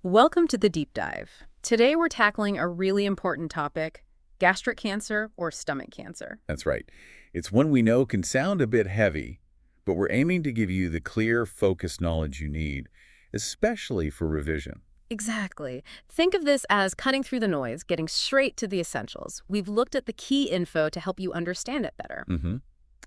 Welcome to the deep dive. Today we're tackling a really important topic, gastric cancer or stomach cancer. That's right. It's one we know can sound a bit heavy, but we're aiming to give you the clear, focused knowledge you need, especially for revision. Exactly. Think of this as cutting through the noise, getting straight to the essentials. We've looked at the key info to help you understand it better.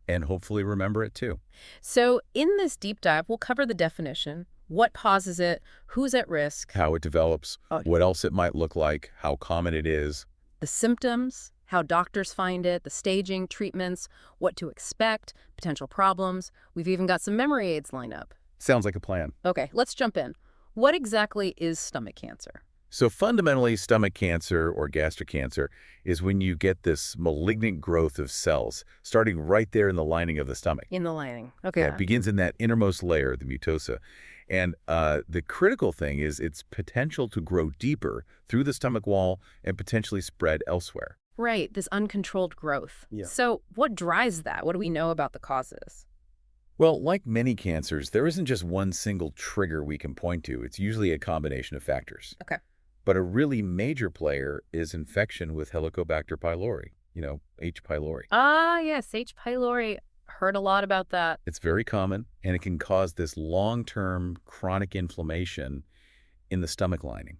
And hopefully remember it too. So in this deep dive, we'll cover the definition, what causes it, who's at risk, How it develops, what else it might look like, how common it is. the symptoms, how doctors find it, the staging, treatments, what to expect, potential problems. We've even got some memory aids lined up. Sounds like a plan. Okay, let's jump in. What exactly is stomach cancer? So fundamentally, stomach cancer or gastric cancer is when you get this malignant growth of cells starting right there in the lining of the stomach. In the lining. Okay. It begins in that innermost layer, the mucosa. And the critical thing is its potential to grow deeper through the stomach wall and potentially spread elsewhere. Right, this uncontrolled growth. Yeah. So what drives that? What do we know about the causes? Well, like many cancers, there isn't just one single trigger we can point to. It's usually a combination of factors. Okay. But a really major player is infection with Helicobacter pylori, H. pylori. Ah, yes, H. pylori. Heard a lot about that. It's very common, and it can cause this long-term chronic inflammation in the stomach lining.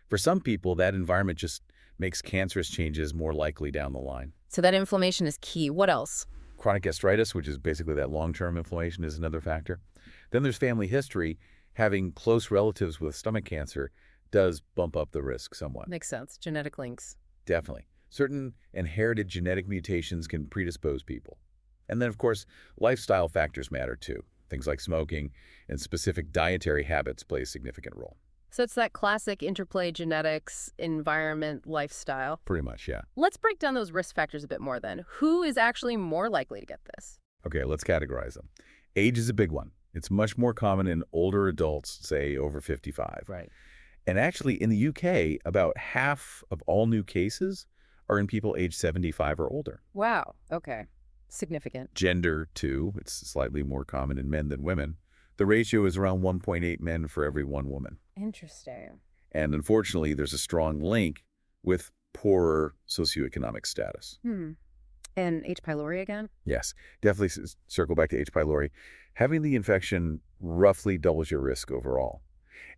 For some people, that environment just makes cancerous changes more likely down the line. So that inflammation is key. What else? Chronic gastritis, which is basically that long-term inflammation, is another factor. Then there's family history. Having close relatives with stomach cancer does bump up the risk somewhat. Makes sense. Genetic links. Definitely. Certain inherited genetic mutations can predispose people. And then, of course, lifestyle factors matter too. Things like smoking and specific dietary habits play a significant role. So it's that classic interplay genetics, environment, lifestyle. Pretty much, yeah. Let's break down those risk factors a bit more then. Who is actually more likely to get this? Okay, let's categorize them. Age is a big one. It's much more common in older adults, say over 55. Right. And actually, in the UK, about half of all new cases are in people aged 75 or older. Wow. Okay. Significant. Gender, too. It's slightly more common in men than women. The ratio is around 1.8 men for every 1 woman. Interesting. And unfortunately, there's a strong link with poorer socioeconomic status. And H. pylori again? Yes, definitely circle back to H. pylori. Having the infection roughly doubles your risk overall.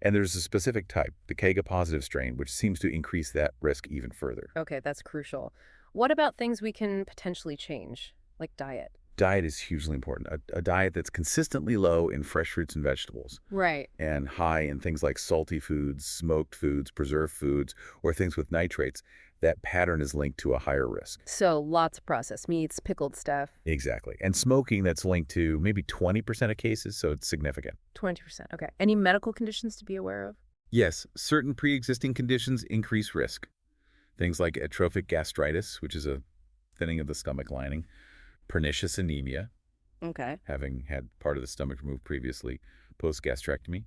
And there's a specific type, the KEGA-positive strain, which seems to increase that risk even further. Okay, that's crucial. What about things we can potentially change, like diet? Diet is hugely important. A diet that's consistently low in fresh fruits and vegetables. Right. And high in things like salty foods, smoked foods, preserved foods, or things with nitrates. That pattern is linked to a higher risk. So lots of processed meats, pickled stuff. Exactly. And smoking, that's linked to maybe 20% of cases, so it's significant. 20%. Okay. Any medical conditions to be aware of? Yes, certain pre-existing conditions increase risk. Things like atrophic gastritis, which is a thinning of the stomach lining, pernicious anemia, Okay. having had part of the stomach removed previously, post-gastrectomy,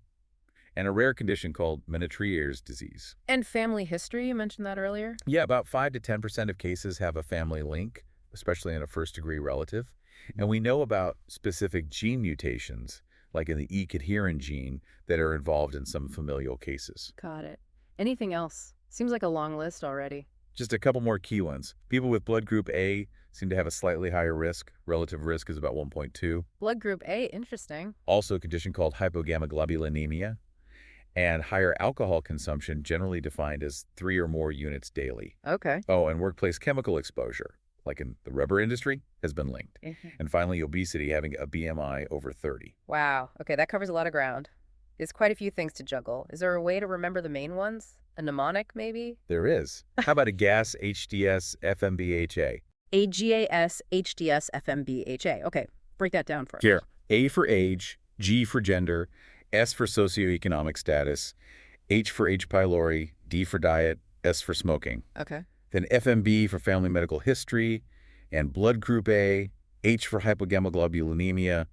and a rare condition called Menetrier's disease. And family history, you mentioned that earlier? Yeah, about 5 to 10% of cases have a family link, especially in a first-degree relative. And we know about specific gene mutations, like in the E-cadherin gene, that are involved in some familial cases. Got it. Anything else? Seems like a long list already. Just a couple more key ones. People with blood group A seem to have a slightly higher risk. Relative risk is about 1.2. Blood group A, interesting. Also a condition called hypogammaglobulinemia, and higher alcohol consumption, generally defined as 3 or more units daily. Okay. Oh, and workplace chemical exposure, like in the rubber industry, has been linked. And finally, obesity, having a BMI over 30. Wow. Okay, that covers a lot of ground. There's quite a few things to juggle. Is there a way to remember the main ones? A mnemonic, maybe? There is. How about a GAS, HDS, FMBHA? AGAS, HDS, FMBHA. Okay, break that down for us. Here, A for age, G for gender, S for socioeconomic status, H for H. pylori, D for diet, S for smoking. Okay. Then FMB for family medical history, and blood group A, H for hypogammaglobulinemia,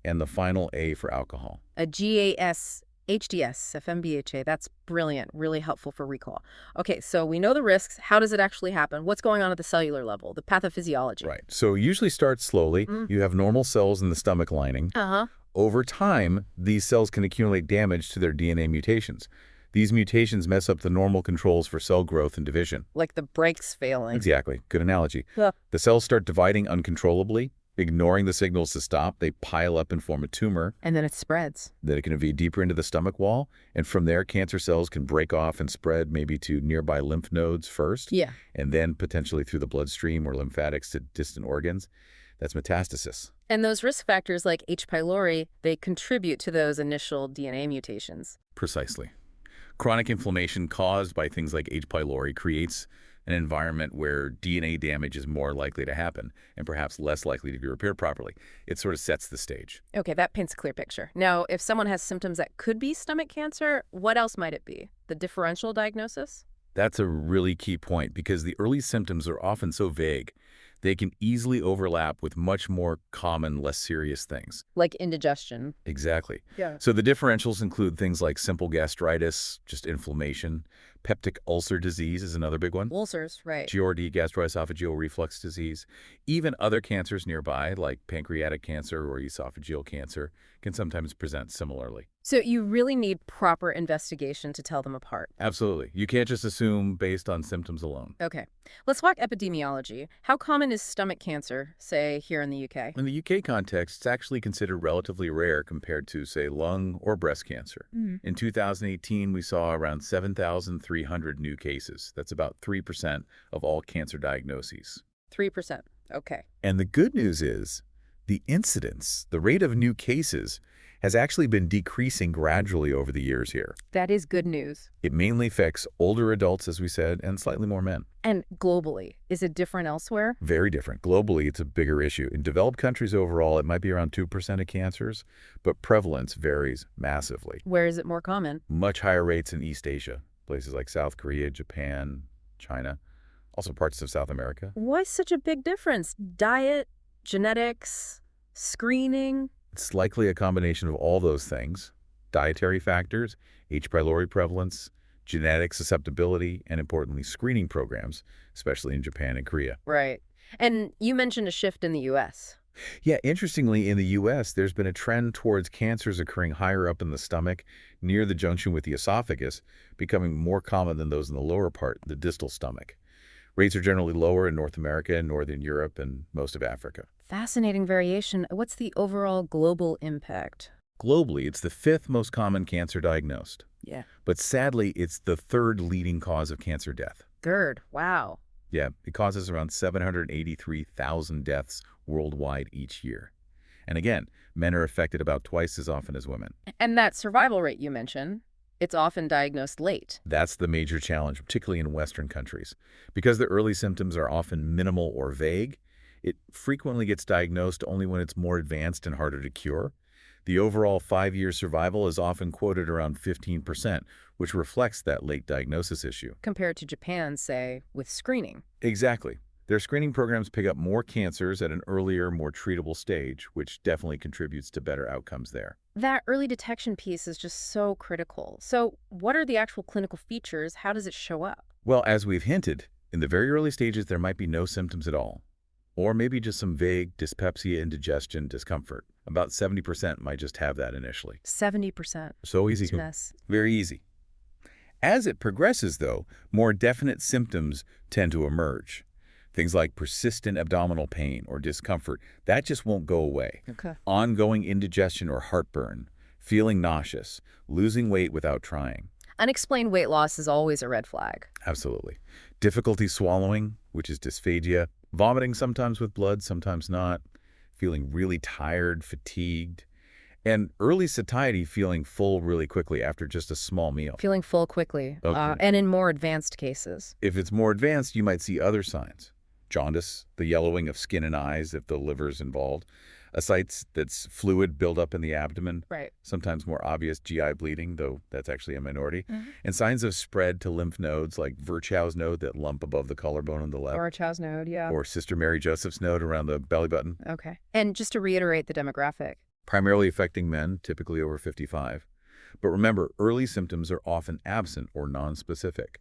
and the final A for alcohol. A GAS, HDS, FMBHA. That's brilliant. Really helpful for recall. Okay, so we know the risks. How does it actually happen? What's going on at the cellular level, the pathophysiology? Right. So it usually starts slowly. You have normal cells in the stomach lining. Uh-huh. Over time, these cells can accumulate damage to their DNA mutations. These mutations mess up the normal controls for cell growth and division. Like the brakes failing. Exactly. Good analogy. Huh. The cells start dividing uncontrollably, ignoring the signals to stop. They pile up and form a tumor. And then it spreads. Then it can invade deeper into the stomach wall, and from there, cancer cells can break off and spread maybe to nearby lymph nodes first, Yeah. and then potentially through the bloodstream or lymphatics to distant organs. That's metastasis. And those risk factors like H. pylori, they contribute to those initial DNA mutations. Precisely. Chronic inflammation caused by things like H. pylori creates an environment where DNA damage is more likely to happen and perhaps less likely to be repaired properly. It sort of sets the stage. Okay, that paints a clear picture. Now, if someone has symptoms that could be stomach cancer, what else might it be? The differential diagnosis? That's a really key point because the early symptoms are often so vague. They can easily overlap with much more common, less serious things. Like indigestion. Exactly. Yeah. So the differentials include things like simple gastritis, just inflammation. Peptic ulcer disease is another big one. Ulcers, right. GORD, gastroesophageal reflux disease. Even other cancers nearby, like pancreatic cancer or esophageal cancer, can sometimes present similarly. So you really need proper investigation to tell them apart. Absolutely. You can't just assume based on symptoms alone. Okay. Let's talk epidemiology. How common is stomach cancer, say, here in the UK? In the UK context, it's actually considered relatively rare compared to, say, lung or breast cancer. In 2018, we saw around 7,300 new cases. That's about 3% of all cancer diagnoses. 3%. Okay. And the good news is the incidence, the rate of new cases, has actually been decreasing gradually over the years here. That is good news. It mainly affects older adults, as we said, and slightly more men. And globally, is it different elsewhere? Very different. Globally, it's a bigger issue. In developed countries overall, it might be around 2% of cancers, but prevalence varies massively. Where is it more common? Much higher rates in East Asia, places like South Korea, Japan, China, also parts of South America. Why such a big difference? Diet, genetics, screening? It's likely a combination of all those things: dietary factors, H. pylori prevalence, genetic susceptibility, and importantly, screening programs, especially in Japan and Korea. Right. And you mentioned a shift in the U.S. Yeah, interestingly, in the U.S., there's been a trend towards cancers occurring higher up in the stomach, near the junction with the esophagus, becoming more common than those in the lower part, the distal stomach. Rates are generally lower in North America and Northern Europe and most of Africa. Fascinating variation. What's the overall global impact? Globally, it's the 5th most common cancer diagnosed. Yeah. But sadly, it's the 3rd leading cause of cancer death. Third. Wow. Yeah, it causes around 783,000 deaths worldwide each year. And again, men are affected about twice as often as women. And that survival rate you mentioned, it's often diagnosed late. That's the major challenge, particularly in Western countries. Because the early symptoms are often minimal or vague, it frequently gets diagnosed only when it's more advanced and harder to cure. The overall 5-year survival is often quoted around 15%, which reflects that late diagnosis issue. Compared to Japan, say, with screening. Exactly. Their screening programs pick up more cancers at an earlier, more treatable stage, which definitely contributes to better outcomes there. That early detection piece is just so critical. So what are the actual clinical features? How does it show up? Well, as we've hinted, in the very early stages, there might be no symptoms at all. Or maybe just some vague dyspepsia, indigestion, discomfort. About 70% might just have that initially. 70%. So easy. Goodness. Very easy. As it progresses, though, more definite symptoms tend to emerge. Things like persistent abdominal pain or discomfort, that just won't go away. Okay. Ongoing indigestion or heartburn, feeling nauseous, losing weight without trying. Unexplained weight loss is always a red flag. Absolutely. Difficulty swallowing, which is dysphagia, vomiting sometimes with blood, sometimes not, feeling really tired, fatigued, and early satiety, feeling full really quickly after just a small meal. Feeling full quickly. Okay. And in more advanced cases. If it's more advanced, you might see other signs. Jaundice, the yellowing of skin and eyes if the liver is involved, a site that's fluid buildup in the abdomen, Right. sometimes more obvious GI bleeding, though that's actually a minority, and signs of spread to lymph nodes like Virchow's node, that lump above the collarbone on the left, Or a Chow's node, yeah. or Sister Mary Joseph's node around the belly button, Okay. And just to reiterate the demographic. primarily affecting men, typically over 55. But remember, early symptoms are often absent or nonspecific,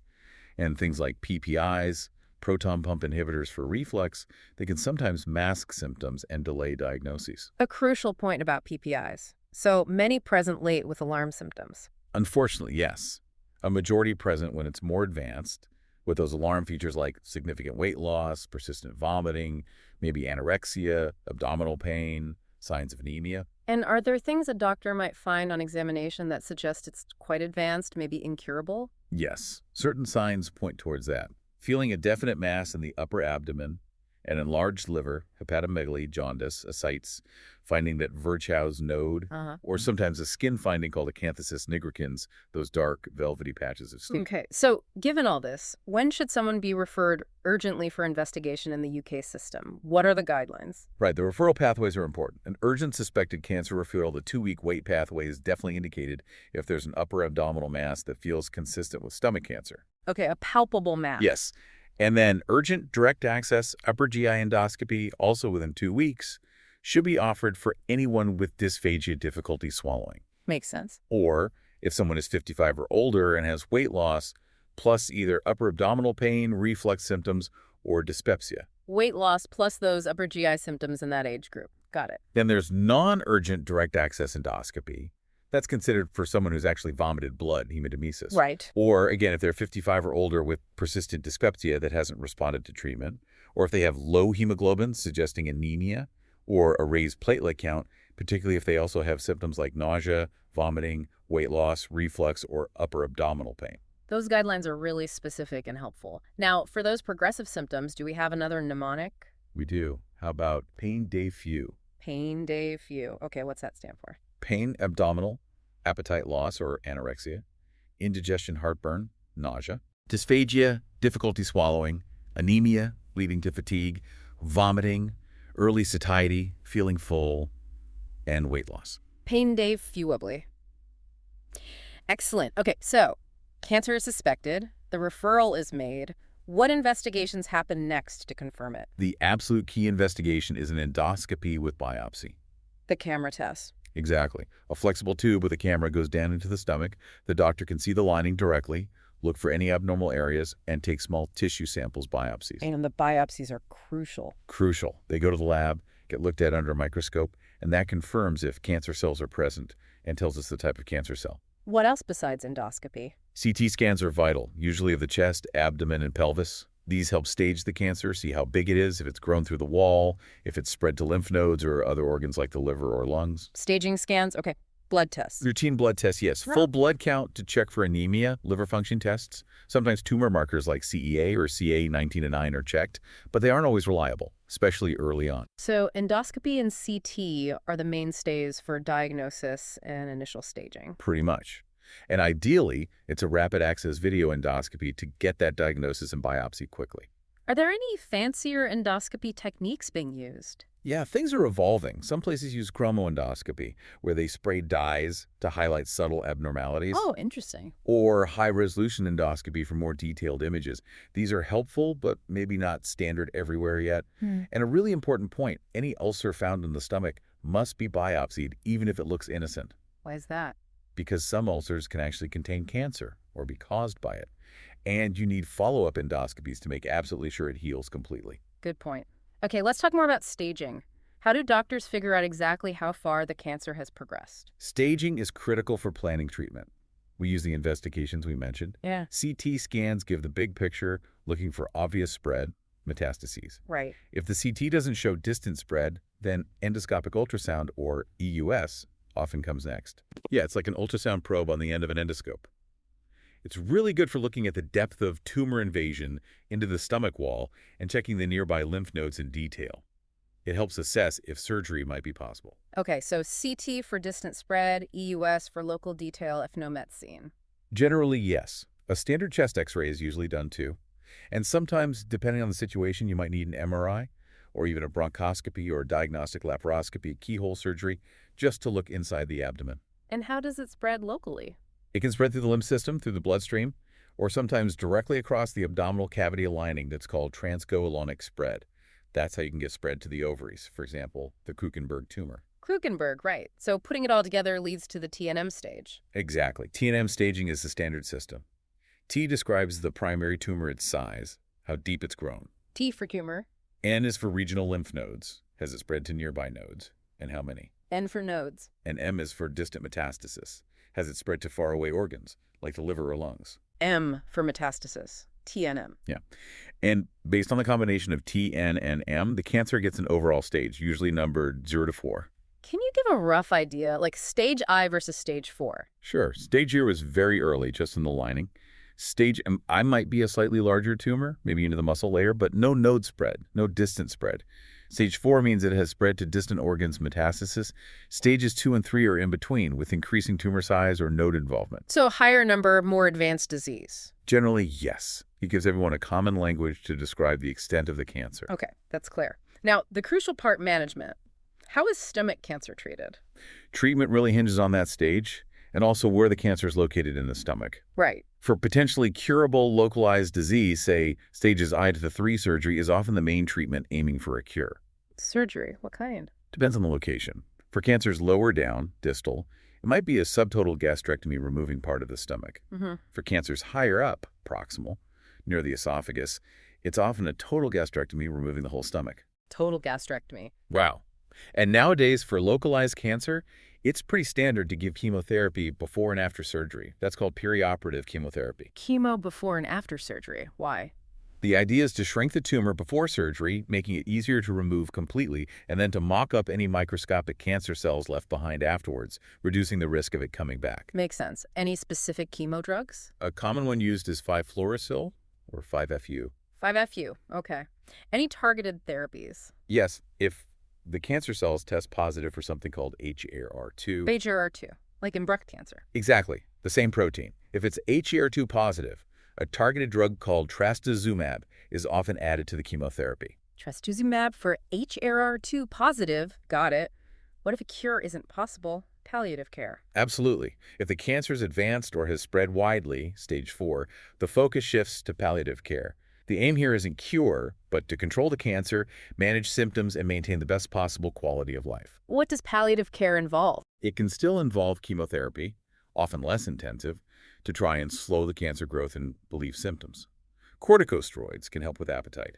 and things like PPIs, proton pump inhibitors for reflux, they can sometimes mask symptoms and delay diagnoses. A crucial point about PPIs. So many present late with alarm symptoms. Unfortunately, yes. a majority present when it's more advanced, with those alarm features like significant weight loss, persistent vomiting, maybe anorexia, abdominal pain, signs of anemia. And are there things a doctor might find on examination that suggest it's quite advanced, maybe incurable? Yes, certain signs point towards that. Feeling a definite mass in the upper abdomen, an enlarged liver, hepatomegaly, jaundice, ascites, finding that Virchow's node, Uh-huh. or sometimes a skin finding called acanthosis nigricans, those dark, velvety patches of skin. Okay, so given all this, when should someone be referred urgently for investigation in the UK system? What are the guidelines? Right, the referral pathways are important. An urgent suspected cancer referral, the 2-week wait pathway, is definitely indicated if there's an upper abdominal mass that feels consistent with stomach cancer. Okay, a palpable mass. Yes. And then urgent direct access upper GI endoscopy, also within 2 weeks, should be offered for anyone with dysphagia, difficulty swallowing. Makes sense. Or if someone is 55 or older and has weight loss, plus either upper abdominal pain, reflux symptoms, or dyspepsia. Weight loss plus those upper GI symptoms in that age group. Got it. Then there's non-urgent direct access endoscopy. That's considered for someone who's actually vomited blood, hematemesis. Right. Or, again, if they're 55 or older with persistent dyspepsia that hasn't responded to treatment, or if they have low hemoglobin suggesting anemia, or a raised platelet count, particularly if they also have symptoms like nausea, vomiting, weight loss, reflux, or upper abdominal pain. Those guidelines are really specific and helpful. Now, for those progressive symptoms, do we have another mnemonic? We do. How about pain day few? Pain day few. Okay, what's that stand for? Pain abdominal, appetite loss or anorexia, indigestion, heartburn, nausea, dysphagia, difficulty swallowing, anemia leading to fatigue, vomiting, early satiety, feeling full, and weight loss. Pain day fewably. Excellent. Okay, so cancer is suspected. The referral is made. What investigations happen next to confirm it? The absolute key investigation is an endoscopy with biopsy. The camera test. Exactly. A flexible tube with a camera goes down into the stomach. The doctor can see the lining directly, look for any abnormal areas, and take small tissue samples biopsies. And the biopsies are crucial. Crucial. They go to the lab, get looked at under a microscope, and that confirms if cancer cells are present and tells us the type of cancer cell. What else besides endoscopy? CT scans are vital, usually of the chest, abdomen, and pelvis. These help stage the cancer, see how big it is, if it's grown through the wall, if it's spread to lymph nodes or other organs like the liver or lungs. Staging scans? Okay. Blood tests. Routine blood tests, yes. Full blood count to check for anemia, liver function tests. Sometimes tumor markers like CEA or CA19-9 are checked, but they aren't always reliable, especially early on. So endoscopy and CT are the mainstays for diagnosis and initial staging. Pretty much. And ideally, it's a rapid access video endoscopy to get that diagnosis and biopsy quickly. Are there any fancier endoscopy techniques being used? Yeah, things are evolving. Some places use chromoendoscopy, where they spray dyes to highlight subtle abnormalities. Oh, interesting. Or high-resolution endoscopy for more detailed images. These are helpful, but maybe not standard everywhere yet. And a really important point, any ulcer found in the stomach must be biopsied, even if it looks innocent. Why is that? Because some ulcers can actually contain cancer or be caused by it. And you need follow-up endoscopies to make absolutely sure it heals completely. Good point. Okay, let's talk more about staging. How do doctors figure out exactly how far the cancer has progressed? Staging is critical for planning treatment. We use the investigations we mentioned. Yeah. CT scans give the big picture, looking for obvious spread, metastases. Right. If the CT doesn't show distant spread, then endoscopic ultrasound, or EUS, often comes next. Yeah, it's like an ultrasound probe on the end of an endoscope. It's really good for looking at the depth of tumor invasion into the stomach wall and checking the nearby lymph nodes in detail. It helps assess if surgery might be possible. Okay, so CT for distant spread, EUS for local detail if no met's seen. Generally, yes. A standard chest x-ray is usually done too. And sometimes, depending on the situation, you might need an MRI or even a bronchoscopy or diagnostic laparoscopy, keyhole surgery, just to look inside the abdomen. And how does it spread locally? It can spread through the lymph system, through the bloodstream, or sometimes directly across the abdominal cavity lining that's called transcolonic spread. That's how you can get spread to the ovaries, for example, the Kuchenberg tumor. Kuchenberg, right. So putting it all together leads to the TNM stage. Exactly. TNM staging is the standard system. T describes the primary tumor, its size, how deep it's grown. T for tumor. N is for regional lymph nodes. Has it spread to nearby nodes? And how many? N for nodes. And M is for distant metastasis. Has it spread to faraway organs, like the liver or lungs? M for metastasis, TNM. Yeah. And based on the combination of T, N, and M, the cancer gets an overall stage, usually numbered 0 to 4. Can you give a rough idea, like stage I versus stage 4? Sure. Stage 0 is very early, just in the lining. Stage I might be a slightly larger tumor, maybe into the muscle layer, but no node spread, no distant spread. Stage 4 means it has spread to distant organs metastasis. Stages 2 and 3 are in between, with increasing tumor size or node involvement. So higher number, more advanced disease. Generally, yes. It gives everyone a common language to describe the extent of the cancer. Okay, that's clear. Now, the crucial part, management. How is stomach cancer treated? Treatment really hinges on that stage, and also where the cancer is located in the stomach. Right. For potentially curable localized disease, say stages I to 3 surgery is often the main treatment aiming for a cure. Surgery, what kind? Depends on the location. For cancers lower down, distal, it might be a subtotal gastrectomy removing part of the stomach. For cancers higher up, proximal, near the esophagus, it's often a total gastrectomy removing the whole stomach. Total gastrectomy. Wow. And nowadays, for localized cancer, it's pretty standard to give chemotherapy before and after surgery. That's called perioperative chemotherapy. Chemo before and after surgery. Why? The idea is to shrink the tumor before surgery, making it easier to remove completely, and then to mock up any microscopic cancer cells left behind afterwards, reducing the risk of it coming back. Makes sense. Any specific chemo drugs? A common one used is 5-fluorouracil, or 5-FU. 5-FU, okay. Any targeted therapies? Yes, if the cancer cells test positive for something called HER2. HER2, like in breast cancer. Exactly, the same protein. If it's HER2 positive, a targeted drug called trastuzumab is often added to the chemotherapy. Trastuzumab for HER2 positive, got it. What if a cure isn't possible? Palliative care. Absolutely. If the cancer is advanced or has spread widely, stage 4, the focus shifts to palliative care. The aim here isn't cure, but to control the cancer, manage symptoms, and maintain the best possible quality of life. What does palliative care involve? It can still involve chemotherapy, often less intensive, to try and slow the cancer growth and relieve symptoms. Corticosteroids can help with appetite.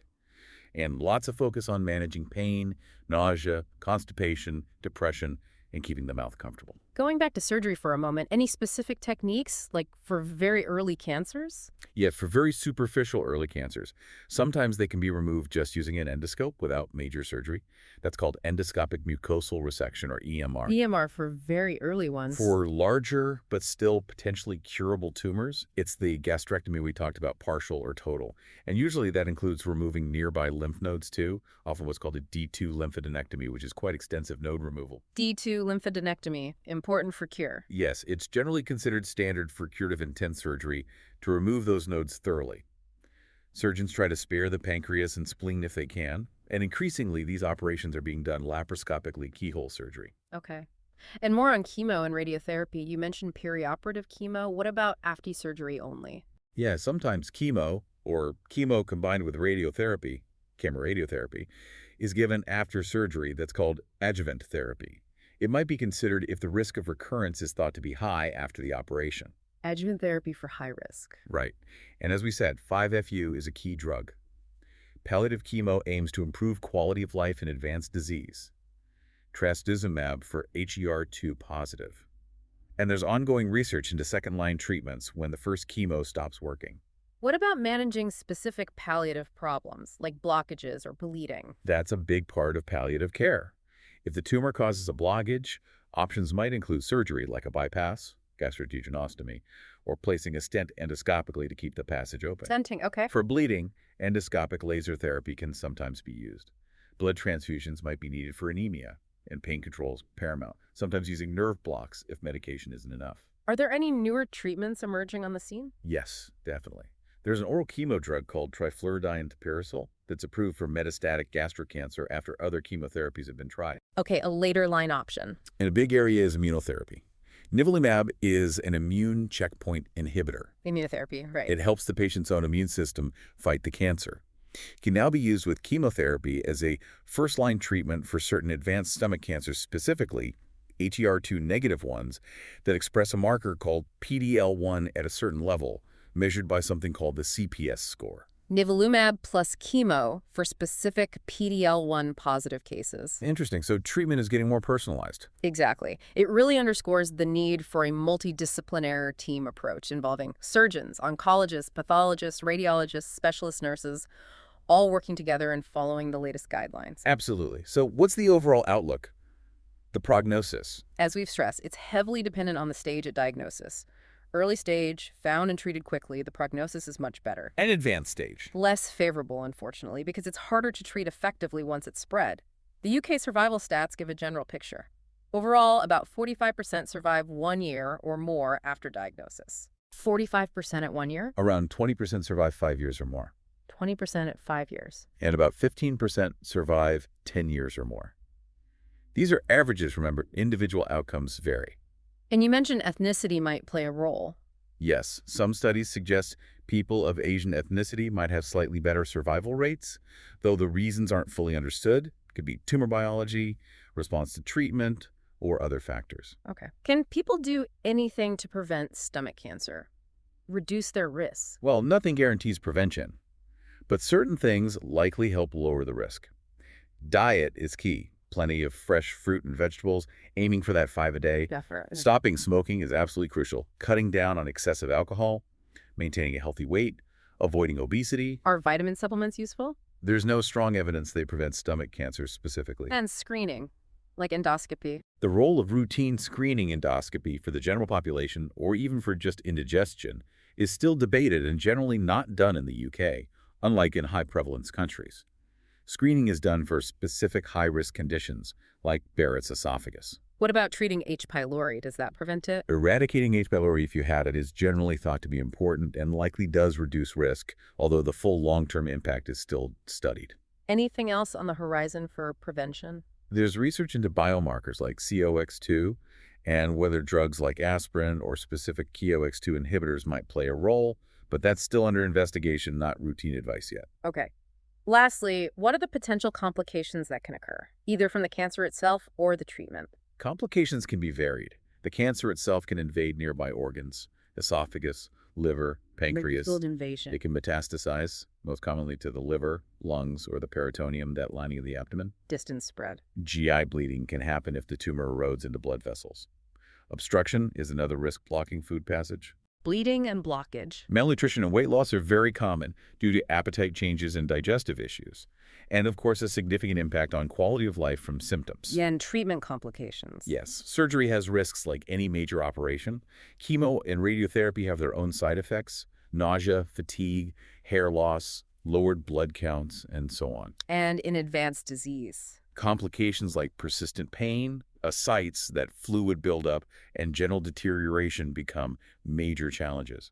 And lots of focus on managing pain, nausea, constipation, depression, and keeping the mouth comfortable. Going back to surgery for a moment, any specific techniques, like for very early cancers? Yet for very superficial early cancers, sometimes they can be removed just using an endoscope without major surgery. That's called endoscopic mucosal resection, or EMR. EMR for very early ones. For larger but still potentially curable tumors, it's the gastrectomy we talked about, partial or total. And usually that includes removing nearby lymph nodes too, often what's called a D2 lymphadenectomy, which is quite extensive node removal. D2 lymphadenectomy, important for cure. Yes, it's generally considered standard for curative intent surgery to remove those nodes thoroughly. Surgeons try to spare the pancreas and spleen if they can, and increasingly these operations are being done laparoscopically, keyhole surgery. Okay. And more on chemo and radiotherapy. You mentioned perioperative chemo. What about after surgery only? Yeah, sometimes chemo, or chemo combined with radiotherapy, chemoradiotherapy, is given after surgery. That's called adjuvant therapy. It might be considered if the risk of recurrence is thought to be high after the operation. Adjuvant therapy for high risk. Right. And as we said, 5-FU is a key drug. Palliative chemo aims to improve quality of life in advanced disease. Trastuzumab for HER2 positive. And there's ongoing research into second-line treatments when the first chemo stops working. What about managing specific palliative problems, like blockages or bleeding? That's a big part of palliative care. If the tumor causes a blockage, options might include surgery like a bypass, gastroduodenostomy, or placing a stent endoscopically to keep the passage open. Stenting, okay. For bleeding, endoscopic laser therapy can sometimes be used. Blood transfusions might be needed for anemia, and pain control is paramount, sometimes using nerve blocks if medication isn't enough. Are there any newer treatments emerging on the scene? Yes, definitely. There's an oral chemo drug called trifluridine tipiracil that's approved for metastatic gastric cancer after other chemotherapies have been tried. Okay, a later line option. And a big area is immunotherapy. Nivolumab is an immune checkpoint inhibitor. Immunotherapy, right. It helps the patient's own immune system fight the cancer. It can now be used with chemotherapy as a first-line treatment for certain advanced stomach cancers, specifically HER2 negative ones that express a marker called PD-L1 at a certain level, measured by something called the CPS score. Nivolumab plus chemo for specific PD-L1 positive cases. Interesting. So treatment is getting more personalized. Exactly. It really underscores the need for a multidisciplinary team approach involving surgeons, oncologists, pathologists, radiologists, specialist nurses, all working together and following the latest guidelines. Absolutely. So what's the overall outlook? The prognosis? As we've stressed, it's heavily dependent on the stage at diagnosis. Early stage, found and treated quickly, the prognosis is much better. An advanced stage? Less favorable, unfortunately, because it's harder to treat effectively once it's spread. The UK survival stats give a general picture. Overall, about 45% survive 1 year or more after diagnosis. 45% at 1 year? Around 20% survive 5 years or more. 20% at 5 years. And about 15% survive 10 years or more. These are averages, remember. Individual outcomes vary. And you mentioned ethnicity might play a role. Yes, some studies suggest people of Asian ethnicity might have slightly better survival rates, though the reasons aren't fully understood. It could be tumor biology, response to treatment, or other factors. Okay. Can people do anything to prevent stomach cancer? Reduce their risks? Well, nothing guarantees prevention, but certain things likely help lower the risk. Diet is key. Plenty of fresh fruit and vegetables, aiming for that 5 a day. Definitely. Stopping smoking is absolutely crucial. Cutting down on excessive alcohol, maintaining a healthy weight, avoiding obesity. Are vitamin supplements useful? There's no strong evidence they prevent stomach cancer specifically. And screening, like endoscopy. The role of routine screening endoscopy for the general population, or even for just indigestion, is still debated and generally not done in the UK, unlike in high-prevalence countries. Screening is done for specific high-risk conditions, like Barrett's esophagus. What about treating H. pylori? Does that prevent it? Eradicating H. pylori if you had it is generally thought to be important and likely does reduce risk, although the full long-term impact is still studied. Anything else on the horizon for prevention? There's research into biomarkers like COX2 and whether drugs like aspirin or specific COX2 inhibitors might play a role, but that's still under investigation, not routine advice yet. Okay. Lastly, what are the potential complications that can occur, either from the cancer itself or the treatment? Complications can be varied. The cancer itself can invade nearby organs, esophagus, liver, pancreas. Invasion. It can metastasize, most commonly to the liver, lungs, or the peritoneum, that lining of the abdomen. Distance spread. GI bleeding can happen if the tumor erodes into blood vessels. Obstruction is another risk blocking food passage. Bleeding and blockage. Malnutrition and weight loss are very common due to appetite changes and digestive issues. And, of course, a significant impact on quality of life from symptoms. Yeah, and treatment complications. Yes, surgery has risks like any major operation. Chemo and radiotherapy have their own side effects: nausea, fatigue, hair loss, lowered blood counts, and so on. And in advanced disease. Complications like persistent pain, ascites, that fluid buildup, and general deterioration become major challenges.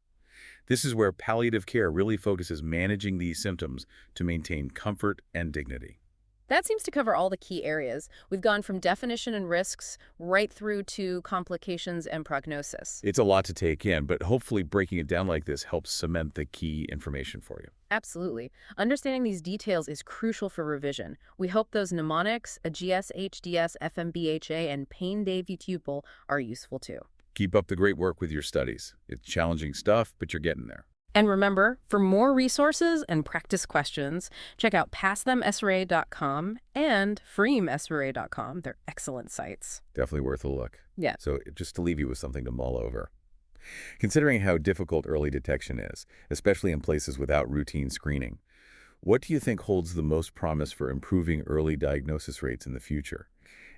This is where palliative care really focuses managing these symptoms to maintain comfort and dignity. That seems to cover all the key areas. We've gone from definition and risks right through to complications and prognosis. It's a lot to take in, but hopefully breaking it down like this helps cement the key information for you. Absolutely. Understanding these details is crucial for revision. We hope those mnemonics, a GS, HDS, FMBHA, and pain day tuple are useful too. Keep up the great work with your studies. It's challenging stuff, but you're getting there. And remember, for more resources and practice questions, check out passthemsra.com and freemsra.com. They're excellent sites. Definitely worth a look. Yeah. So just to leave you with something to mull over. Considering how difficult early detection is, especially in places without routine screening, what do you think holds the most promise for improving early diagnosis rates in the future?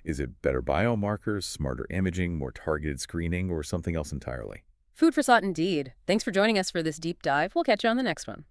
Is it better biomarkers, smarter imaging, more targeted screening, or something else entirely? Food for thought indeed. Thanks for joining us for this deep dive. We'll catch you on the next one.